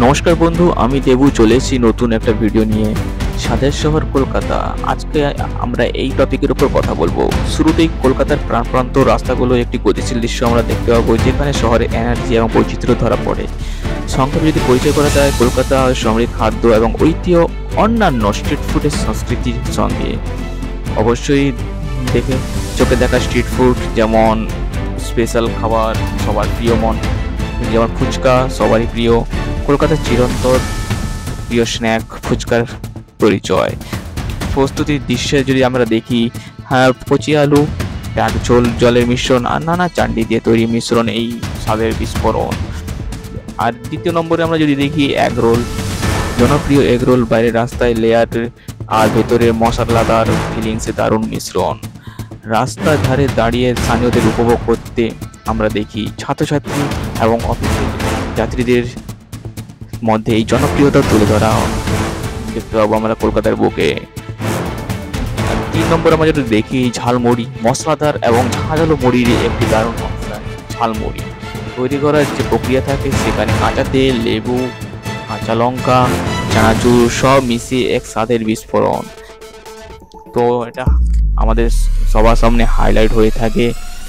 নমস্কার বন্ধু, আমি দেবু চলে এসেছি নতুন একটা ভিডিও নিয়ে। স্বাদের শহর কলকাতা। আজকে আমরা এই টপিকের উপর কথা বলবো। শুরুতেই কলকাতার প্রাণপ্রান্ত রাস্তাগুলো একটি গতিশীল দৃশ্য আমরা দেখতে পাবো, যেখানে শহরে এনার্জি এবং বৈচিত্র্য ধরা পড়ে। সংক্ষেপে যদি পরিচয় করা যায়, কলকাতা সমৃদ্ধ খাদ্য এবং ঐতিহ্য, অন্যান্য স্ট্রিট ফুডের সংস্কৃতির সঙ্গে। অবশ্যই দেখে চোখে দেখা স্ট্রিট ফুড, যেমন স্পেশাল খাবার সবার প্রিয়, যেমন ফুচকা সবারই প্রিয়। কলকাতার চিরন্তর প্রিয় স্ন্যাক ফুচকার পরিচয়। প্রস্তুতির দৃশ্যে যদি আমরা দেখি, হ্যাঁ, কচি আলু, টক ঝোল, জলের মিশ্রণ আর নানা চাটনি দিয়ে তৈরি মিশ্রণ এই স্বাদের বিস্ফোরণ। আর দ্বিতীয় নম্বরে আমরা যদি দেখি এগ রোল। জনপ্রিয় এগ রোল বাইরের রাস্তায় লেয়ার আর ভেতরে মশলাদার ফিলিংসে দারুণ মিশ্রণ। রাস্তার ধারে দাঁড়িয়ে স্থানীয়দের উপভোগ করতে আমরা দেখি ছাত্রছাত্রী এবং অফিসের যাত্রীদের মধ্যে এই জনপ্রিয়তা তুলে ধরা দেখতে পাবো আমরা কলকাতার বুকে। তিন নম্বর আমরা যদি দেখি ঝালমুড়ি, মশলাদার এবং ঝাঁঝালো মুড়ির একটি দারুণ অপশন। ঝালমুড়ি তৈরি করার যে প্রক্রিয়া থাকে, সেখানে কাঁচা তেল, লেবু, কাঁচা লঙ্কা, চানাচুর সব মিশিয়ে এক স্বাদের বিস্ফোরণ। তো এটা আমাদের সবার সামনে হাইলাইট হয়ে থাকে।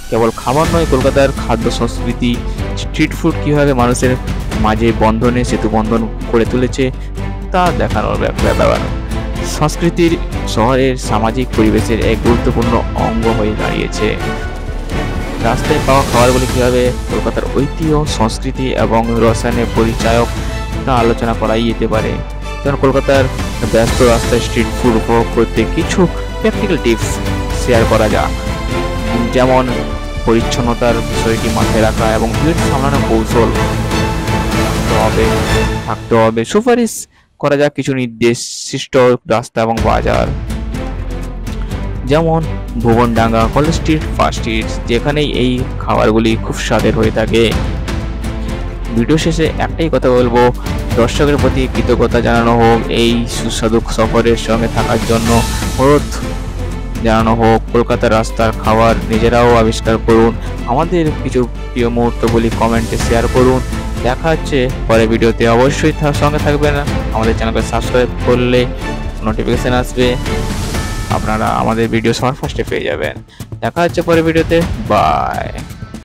কেবল খাবার নয়, কলকাতার খাদ্য সংস্কৃতি, স্ট্রিট ফুড কীভাবে মানুষের মাঝে বন্ধনে সেতু বন্ধন করে তুলেছে তা দেখানোর ব্যাপার। সংস্কৃতির শহরের সামাজিক পরিবেশের এক গুরুত্বপূর্ণ অঙ্গ হয়ে দাঁড়িয়েছে। রাস্তায় পাওয়া খাবারগুলি কীভাবে কলকাতার ঐতিহ্য, সংস্কৃতি এবং রসায়নের পরিচায়ক তা আলোচনা করাই যেতে পারে। যেমন কলকাতার ব্যস্ত রাস্তায় স্ট্রিট ফুড উপভোগ করতে কিছু প্র্যাকটিক্যাল টিপস শেয়ার করা যায়, যেমন পরিচ্ছন্নতার বিষয়টি মাথায় রাখা এবং ভিড় সামলানোর কৌশল থাকতে হবে। সুপারিশ করা যাক কিছু নির্দিষ্ট রাস্তা এবং বাজার, যেমন Bhubandanga, college street, first street, যেখানেই এই খাবারগুলি খুব স্বাদের হয়ে থাকে। ভিডিও শেষে একটাই কথা বলবো, দর্শকের প্রতি কৃতজ্ঞতা জানানো হোক, এই সুস্বাদু সফরের সঙ্গে থাকার জন্য অনুরোধ জানানো হোক। কলকাতার রাস্তার খাবার নিজেরাও আবিষ্কার করুন, আমাদের কিছু প্রিয় মুহূর্তগুলি কমেন্টে শেয়ার করুন। দেখা হচ্ছে পরের ভিডিওতে। অবশ্যই সঙ্গে থাকবেন, আমাদের চ্যানেলকে সাবস্ক্রাইব করলে নোটিফিকেশান আসবে, আপনারা আমাদের ভিডিও সবার ফার্স্টে পেয়ে যাবেন। দেখা হচ্ছে পরের ভিডিওতে। বাই।